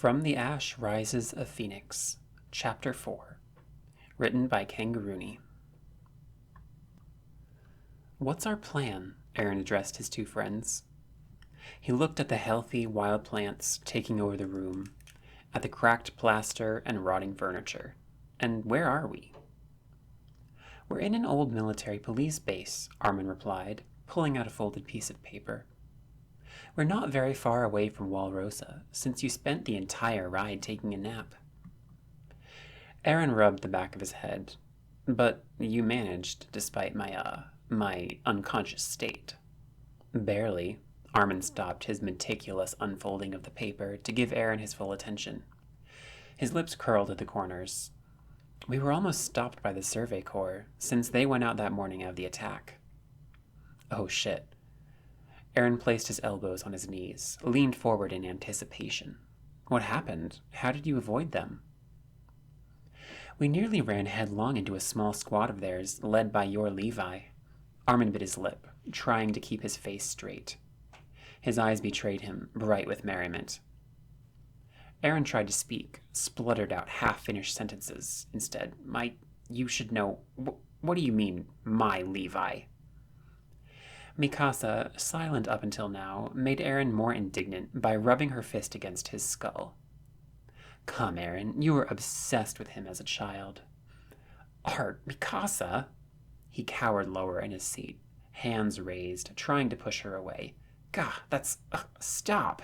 From the Ash Rises a Phoenix, Chapter 4, written by Kangarooney. What's our plan? Aaron addressed his two friends. He looked at the healthy, wild plants taking over the room, at the cracked plaster and rotting furniture. And where are we? We're in an old military police base, Armin replied, pulling out a folded piece of paper. We're not very far away from Walrosa, since you spent the entire ride taking a nap. Aaron rubbed the back of his head. But you managed, despite my unconscious state. Barely. Armin stopped his meticulous unfolding of the paper to give Aaron his full attention. His lips curled at the corners. We were almost stopped by the Survey Corps, since they went out that morning of the attack. Oh shit. Aaron placed his elbows on his knees, leaned forward in anticipation. What happened? How did you avoid them? We nearly ran headlong into a small squad of theirs, led by your Levi. Armin bit his lip, trying to keep his face straight. His eyes betrayed him, bright with merriment. Aaron tried to speak, spluttered out half-finished sentences. Instead, you should know. What do you mean, my Levi? Mikasa, silent up until now, made Aaron more indignant by rubbing her fist against his skull. Come, Aaron, you were obsessed with him as a child. Art, Mikasa! He cowered lower in his seat, hands raised, trying to push her away. Gah, that's... stop!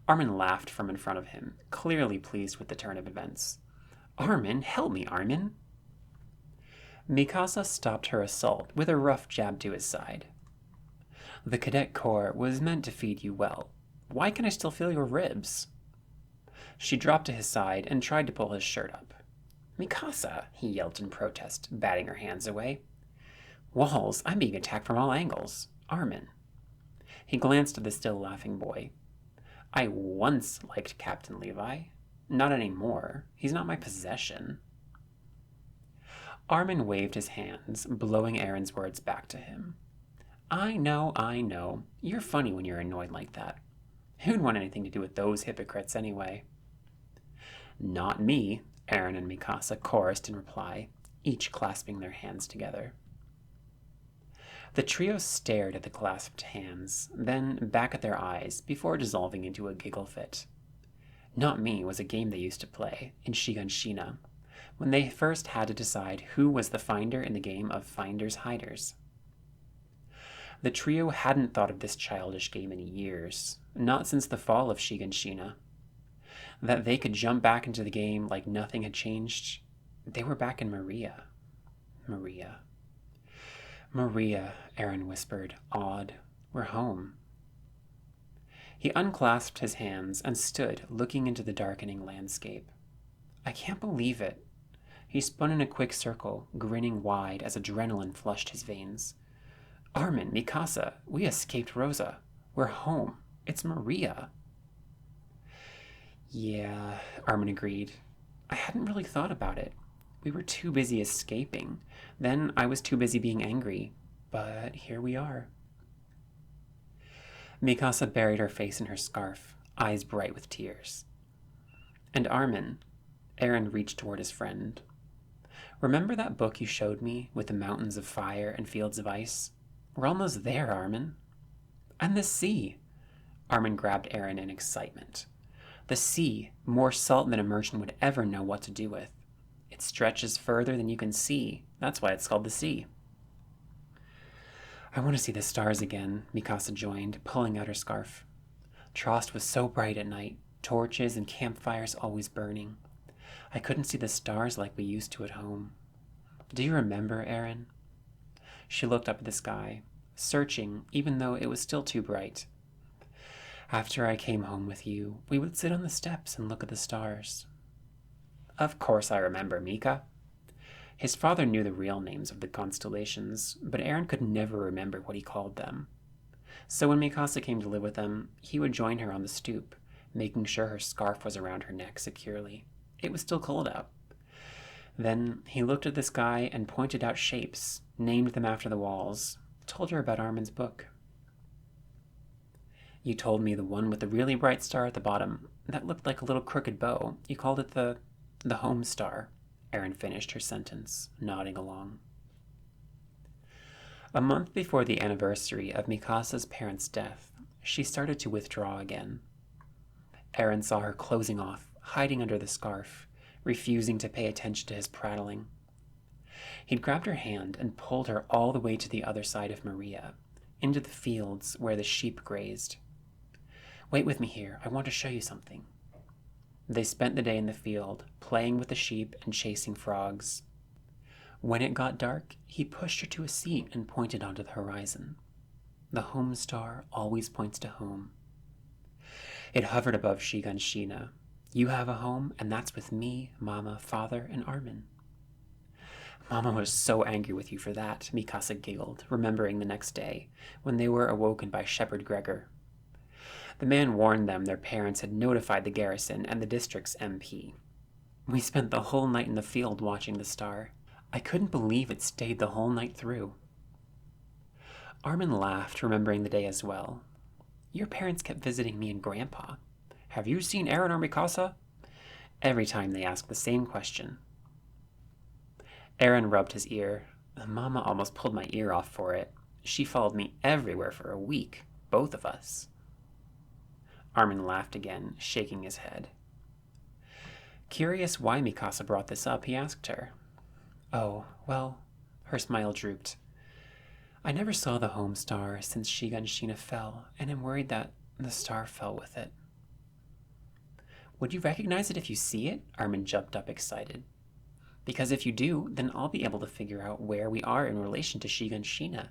Armin laughed from in front of him, clearly pleased with the turn of events. Armin, help me, Armin! Mikasa stopped her assault with a rough jab to his side. The Cadet Corps was meant to feed you well. Why can I still feel your ribs? She dropped to his side and tried to pull his shirt up. Mikasa, he yelled in protest, batting her hands away. Walls, I'm being attacked from all angles. Armin. He glanced at the still laughing boy. I once liked Captain Levi. Not anymore. He's not my possession. Armin waved his hands, blowing Aaron's words back to him. I know. You're funny when you're annoyed like that. Who'd want anything to do with those hypocrites anyway? Not me, Aaron and Mikasa chorused in reply, each clasping their hands together. The trio stared at the clasped hands, then back at their eyes before dissolving into a giggle fit. Not Me was a game they used to play in Shiganshina, when they first had to decide who was the finder in the game of Finders Hiders. The trio hadn't thought of this childish game in years, not since the fall of Shiganshina. That they could jump back into the game like nothing had changed. They were back in Maria. Maria, Aaron whispered, awed. We're home. He unclasped his hands and stood, looking into the darkening landscape. I can't believe it. He spun in a quick circle, grinning wide as adrenaline flushed his veins. Armin, Mikasa, we escaped Rosa. We're home. It's Maria. Yeah, Armin agreed. I hadn't really thought about it. We were too busy escaping. Then I was too busy being angry. But here we are. Mikasa buried her face in her scarf, eyes bright with tears. And Armin, Aaron reached toward his friend. Remember that book you showed me with the mountains of fire and fields of ice? We're almost there, Armin. And the sea. Armin grabbed Aaron in excitement. The sea, more salt than a merchant would ever know what to do with. It stretches further than you can see. That's why it's called the sea. I want to see the stars again, Mikasa joined, pulling out her scarf. Trost was so bright at night, torches and campfires always burning. I couldn't see the stars like we used to at home. Do you remember, Aaron? She looked up at the sky, searching even though it was still too bright. After I came home with you, we would sit on the steps and look at the stars. Of course I remember, Mika. His father knew the real names of the constellations, but Aaron could never remember what he called them. So when Mikasa came to live with them, he would join her on the stoop, making sure her scarf was around her neck securely. It was still cold out. Then he looked at the sky and pointed out shapes, named them after the walls, told her about Armin's book. You told me the one with the really bright star at the bottom that looked like a little crooked bow. You called it the home star. Erin finished her sentence, nodding along. A month before the anniversary of Mikasa's parents' death, she started to withdraw again. Erin saw her closing off, hiding under the scarf, refusing to pay attention to his prattling. He'd grabbed her hand and pulled her all the way to the other side of Maria, into the fields where the sheep grazed. Wait with me here, I want to show you something. They spent the day in the field, playing with the sheep and chasing frogs. When it got dark, he pushed her to a seat and pointed onto the horizon. The home star always points to home. It hovered above Shiganshina. You have a home, and that's with me, Mama, Father, and Armin. Mama was so angry with you for that, Mikasa giggled, remembering the next day, when they were awoken by Shepherd Gregor. The man warned them their parents had notified the garrison and the district's MP. We spent the whole night in the field watching the star. I couldn't believe it stayed the whole night through. Armin laughed, remembering the day as well. Your parents kept visiting me and Grandpa. Have you seen Erin or Mikasa? Every time they asked the same question. Erin rubbed his ear. Mama almost pulled my ear off for it. She followed me everywhere for a week, both of us. Armin laughed again, shaking his head. Curious why Mikasa brought this up, he asked her. Oh, well, her smile drooped. I never saw the home star since Shiganshina fell, and am worried that the star fell with it. Would you recognize it if you see it? Armin jumped up excited. Because if you do, then I'll be able to figure out where we are in relation to Shiganshina,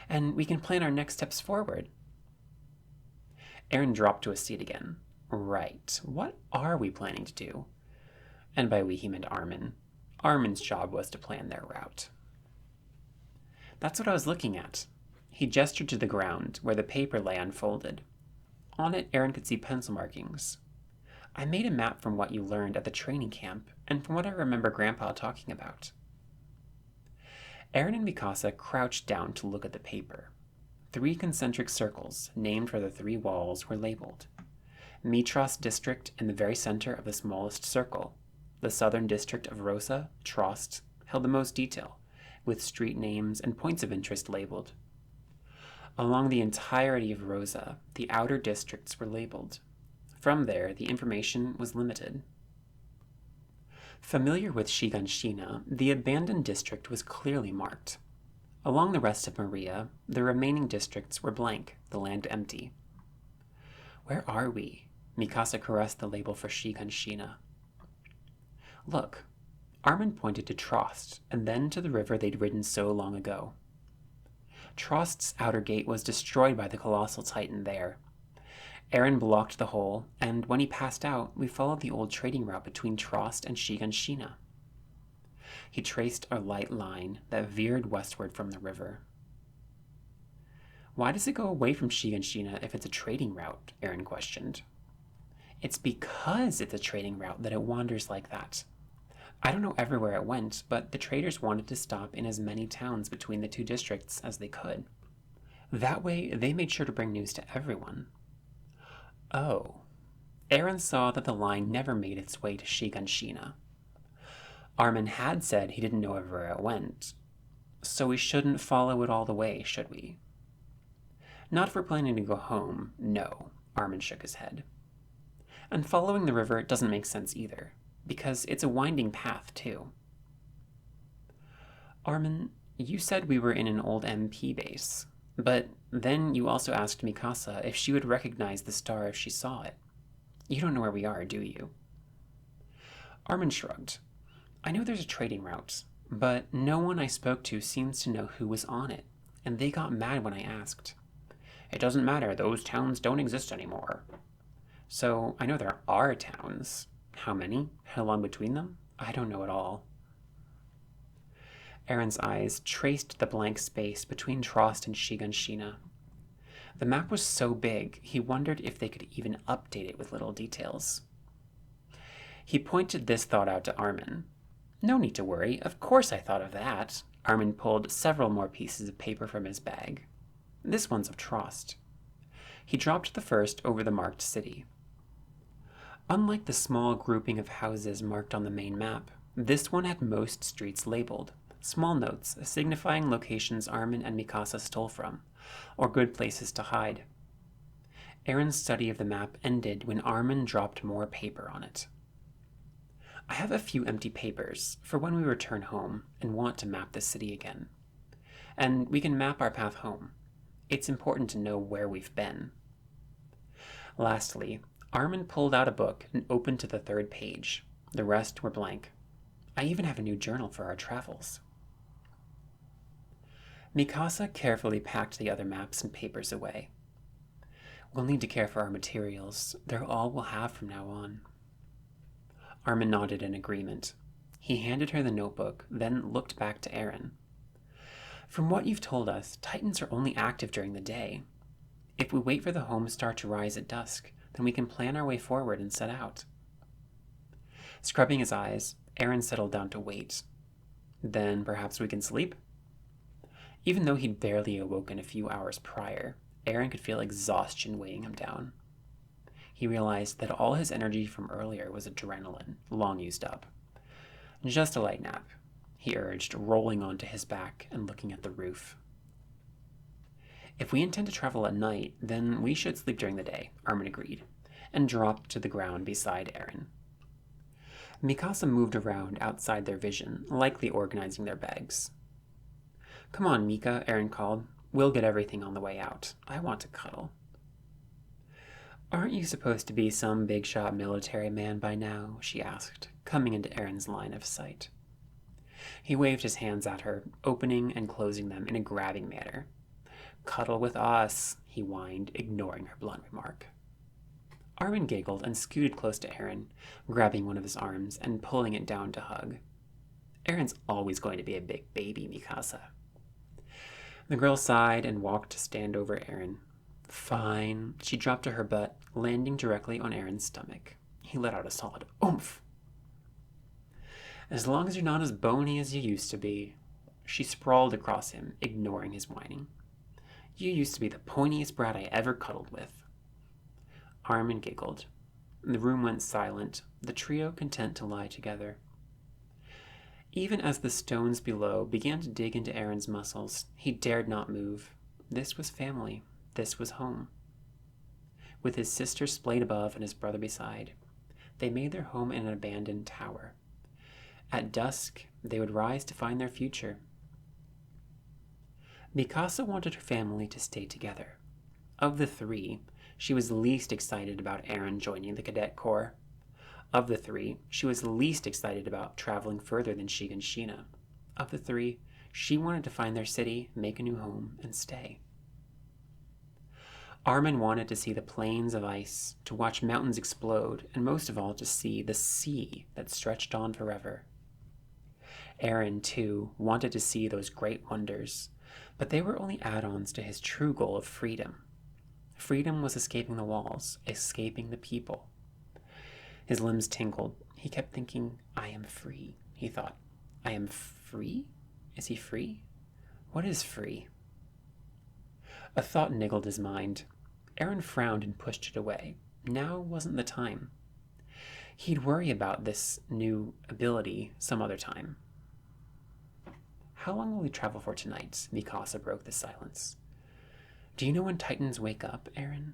and we can plan our next steps forward. Erin dropped to a seat again. Right, what are we planning to do? And by we he meant Armin. Armin's job was to plan their route. That's what I was looking at. He gestured to the ground, where the paper lay unfolded. On it, Erin could see pencil markings. I made a map from what you learned at the training camp, and from what I remember Grandpa talking about. Erin and Mikasa crouched down to look at the paper. 3 concentric circles, named for the 3 walls, were labeled. Mitras district in the very center of the smallest circle. The southern district of Rosa, Trost, held the most detail, with street names and points of interest labeled. Along the entirety of Rosa, the outer districts were labeled. From there, the information was limited. Familiar with Shiganshina, the abandoned district was clearly marked. Along the rest of Maria, the remaining districts were blank, the land empty. Where are we? Mikasa caressed the label for Shiganshina. Look. Armin pointed to Trost, and then to the river they'd ridden so long ago. Trost's outer gate was destroyed by the colossal titan there. Erin blocked the hole, and when he passed out, we followed the old trading route between Trost and Shiganshina. He traced a light line that veered westward from the river. Why does it go away from Shiganshina if it's a trading route? Erin questioned. It's because it's a trading route that it wanders like that. I don't know everywhere it went, but the traders wanted to stop in as many towns between the 2 districts as they could. That way, they made sure to bring news to everyone. Oh. Erin saw that the line never made its way to Shiganshina. Armin had said he didn't know everywhere it went, so we shouldn't follow it all the way, should we? Not if we're planning to go home, no, Armin shook his head. And following the river doesn't make sense either, because it's a winding path, too. Armin, you said we were in an old MP base, but then you also asked Mikasa if she would recognize the star if she saw it. You don't know where we are, do you? Armin shrugged. I know there's a trading route, but no one I spoke to seems to know who was on it, and they got mad when I asked. It doesn't matter, those towns don't exist anymore. So I know there are towns. How many? How long between them? I don't know at all. Erin's eyes traced the blank space between Trost and Shiganshina. The map was so big, he wondered if they could even update it with little details. He pointed this thought out to Armin. No need to worry, of course I thought of that. Armin pulled several more pieces of paper from his bag. This one's of Trost. He dropped the first over the marked city. Unlike the small grouping of houses marked on the main map, this one had most streets labeled, small notes signifying locations Armin and Mikasa stole from, or good places to hide. Aaron's study of the map ended when Armin dropped more paper on it. I have a few empty papers for when we return home and want to map the city again. And we can map our path home. It's important to know where we've been. Lastly, Armin pulled out a book and opened to the 3rd page. The rest were blank. I even have a new journal for our travels. Mikasa carefully packed the other maps and papers away. We'll need to care for our materials. They're all we'll have from now on. Armin nodded in agreement. He handed her the notebook, then looked back to Aaron. From what you've told us, Titans are only active during the day. If we wait for the home star to rise at dusk, then we can plan our way forward and set out. Scrubbing his eyes, Aaron settled down to wait. Then perhaps we can sleep? Even though he'd barely awoken a few hours prior, Aaron could feel exhaustion weighing him down. He realized that all his energy from earlier was adrenaline, long used up. Just a light nap, he urged, rolling onto his back and looking at the roof. If we intend to travel at night, then we should sleep during the day, Armin agreed, and dropped to the ground beside Aaron. Mikasa moved around outside their vision, likely organizing their bags. Come on, Mika, Aaron called. We'll get everything on the way out. I want to cuddle. Aren't you supposed to be some big-shot military man by now? She asked, coming into Aaron's line of sight. He waved his hands at her, opening and closing them in a grabbing manner. Cuddle with us, he whined, ignoring her blunt remark. Armin giggled and scooted close to Aaron, grabbing one of his arms and pulling it down to hug. Aaron's always going to be a big baby, Mikasa. The girl sighed and walked to stand over Aaron. Fine. She dropped to her butt, landing directly on Aaron's stomach. He let out a solid oomph. As long as you're not as bony as you used to be. She sprawled across him, ignoring his whining. You used to be the pointiest brat I ever cuddled with. Armin giggled. The room went silent, the trio content to lie together. Even as the stones below began to dig into Aaron's muscles, he dared not move. This was family. This was home. With his sister splayed above and his brother beside, they made their home in an abandoned tower. At dusk, they would rise to find their future. Mikasa wanted her family to stay together. Of the 3, she was least excited about Aaron joining the cadet corps. Of the 3, she was least excited about traveling further than Shiganshina. Of the 3, she wanted to find their city, make a new home, and stay. Armin wanted to see the plains of ice, to watch mountains explode, and most of all to see the sea that stretched on forever. Aaron, too, wanted to see those great wonders, but they were only add-ons to his true goal of freedom. Freedom was escaping the walls, escaping the people. His limbs tingled. He kept thinking, I am free, he thought. I am free? Is he free? What is free? A thought niggled his mind. Aaron frowned and pushed it away. Now wasn't the time. He'd worry about this new ability some other time. How long will we travel for tonight? Mikasa broke the silence. Do you know when Titans wake up, Aaron?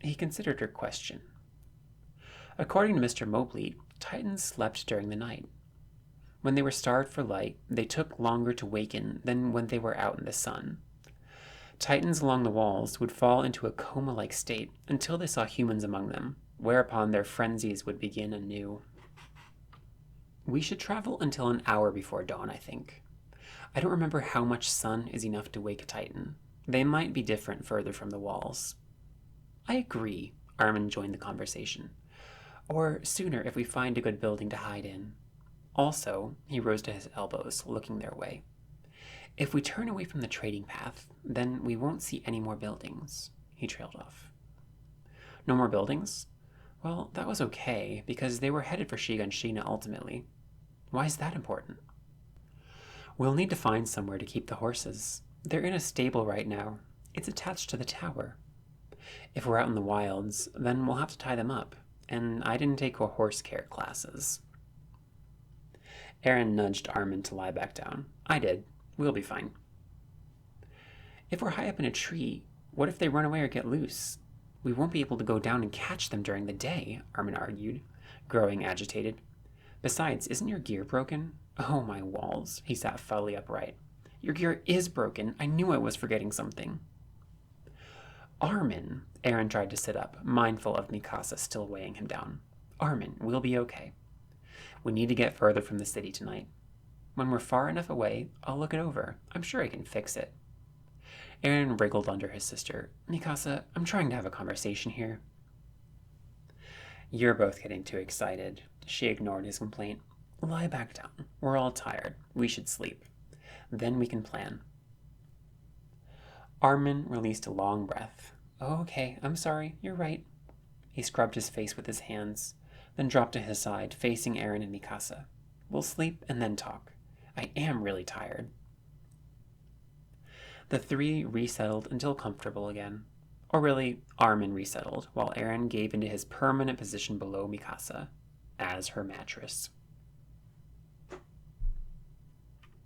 He considered her question. According to Mr. Mobley, Titans slept during the night. When they were starved for light, they took longer to waken than when they were out in the sun. Titans along the walls would fall into a coma-like state until they saw humans among them, whereupon their frenzies would begin anew. We should travel until an hour before dawn, I think. I don't remember how much sun is enough to wake a Titan. They might be different further from the walls. I agree, Armin joined the conversation. Or sooner if we find a good building to hide in. Also, he rose to his elbows, looking their way. If we turn away from the trading path, then we won't see any more buildings. He trailed off. No more buildings? Well, that was okay, because they were headed for Shiganshina ultimately. Why is that important? We'll need to find somewhere to keep the horses. They're in a stable right now. It's attached to the tower. If we're out in the wilds, then we'll have to tie them up, and I didn't take horse care classes. Aaron nudged Armin to lie back down. I did. We'll be fine. If we're high up in a tree, what if they run away or get loose? We won't be able to go down and catch them during the day, Armin argued, growing agitated. Besides, isn't your gear broken? Oh, my walls. He sat fully upright. Your gear is broken. I knew I was forgetting something. Armin, Aaron tried to sit up, mindful of Mikasa still weighing him down. Armin, we'll be okay. We need to get further from the city tonight. When we're far enough away, I'll look it over. I'm sure I can fix it. Aaron wriggled under his sister. Mikasa, I'm trying to have a conversation here. You're both getting too excited. She ignored his complaint. Lie back down. We're all tired. We should sleep. Then we can plan. Armin released a long breath. Oh, okay, I'm sorry. You're right. He scrubbed his face with his hands, then dropped to his side, facing Aaron and Mikasa. We'll sleep and then talk. I am really tired. The three resettled until comfortable again. Or really, Armin resettled, while Aaron gave into his permanent position below Mikasa, as her mattress.